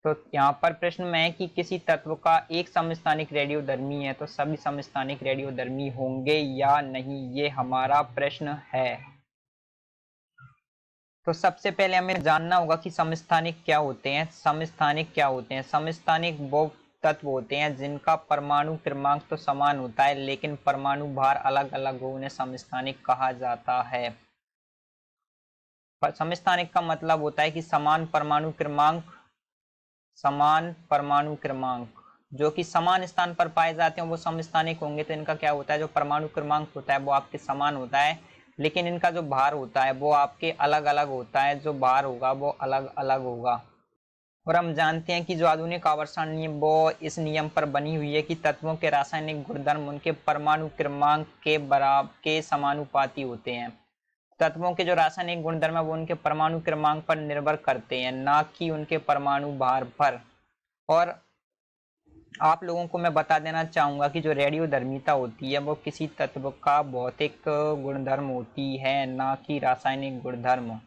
तो यहाँ पर प्रश्न में है कि किसी तत्व का एक समस्थानिक रेडियोधर्मी है तो सभी समस्थानिक रेडियोधर्मी होंगे या नहीं, ये हमारा प्रश्न है। तो सबसे पहले हमें जानना होगा कि समस्थानिक क्या होते हैं। समस्थानिक क्या होते हैं? समस्थानिक वो तत्व होते हैं जिनका परमाणु क्रमांक तो समान होता है लेकिन परमाणु भार अलग अलग हो, उन्हें समस्थानिक कहा जाता है। समस्थानिक का मतलब होता है कि समान परमाणु क्रमांक जो कि समान स्थान पर पाए जाते हैं वो समस्थानिक होंगे। तो इनका क्या होता है, जो परमाणु क्रमांक होता है वो आपके समान होता है लेकिन इनका जो भार होता है वो आपके अलग अलग होता है, जो भार होगा वो अलग अलग होगा। और हम जानते हैं कि जो आधुनिक आवर्षण नियम वो इस नियम पर बनी हुई है कि तत्वों के रासायनिक गुणधर्म उनके परमाणु क्रमांक के बराबर के समानुपाती होते हैं। तत्वों के जो रासायनिक गुणधर्म है वो उनके परमाणु क्रमांक पर निर्भर करते हैं, ना कि उनके परमाणु भार पर। और आप लोगों को मैं बता देना चाहूंगा कि जो रेडियोधर्मिता होती है वो किसी तत्व का भौतिक गुणधर्म होती है, ना कि रासायनिक गुणधर्म।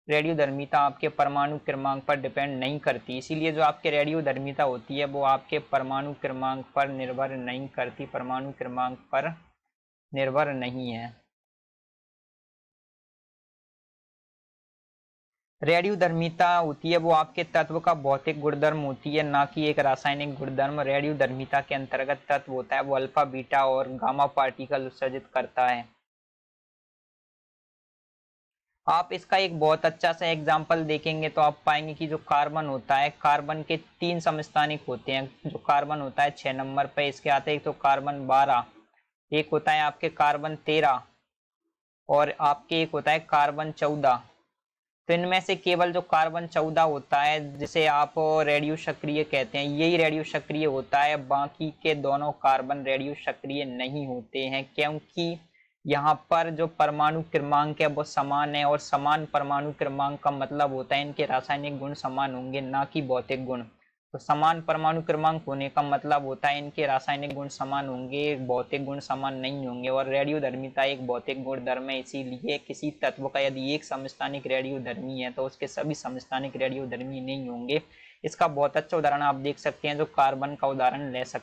रेडियोधर्मिता आपके परमाणु क्रमांक पर डिपेंड नहीं करती, इसीलिए जो आपके रेडियोधर्मिता होती है वो आपके परमाणु क्रमांक पर निर्भर नहीं करती, परमाणु क्रमांक पर निर्भर नहीं है। रेडियोधर्मिता होती है वो आपके तत्व का भौतिक गुणधर्म होती है, ना कि एक रासायनिक गुणधर्म। रेडियोधर्मिता के अंतर्गत तत्व होता है वो अल्फा बीटा और गामा पार्टिकल उत्सर्जित करता है। आप इसका एक बहुत अच्छा सा एग्जाम्पल देखेंगे तो आप पाएंगे कि जो कार्बन होता है, कार्बन के 3 समस्थानिक होते हैं। जो कार्बन होता है 6 नंबर पे, इसके आते हैं एक तो कार्बन 12, एक होता है आपके कार्बन 13 और आपके एक होता है कार्बन 14। तो इनमें से केवल जो कार्बन 14 होता है जिसे आप रेडियो सक्रिय कहते हैं, यही रेडियो सक्रिय होता है। बाकी के दोनों कार्बन रेडियो सक्रिय नहीं होते हैं, क्योंकि यहाँ पर जो परमाणु क्रमांक है वो समान है और समान परमाणु क्रमांक का मतलब होता है इनके रासायनिक गुण समान होंगे, ना कि भौतिक गुण। तो समान परमाणु क्रमांक होने का मतलब होता है इनके रासायनिक गुण समान होंगे, भौतिक गुण समान नहीं होंगे। और रेडियोधर्मिता एक भौतिक गुणधर्म है, इसीलिए किसी तत्व का यदि एक समस्थानिक रेडियोधर्मी है तो उसके सभी समस्थानिक रेडियोधर्मी नहीं होंगे। इसका बहुत अच्छा उदाहरण आप देख सकते हैं, जो कार्बन का उदाहरण ले सकते हैं।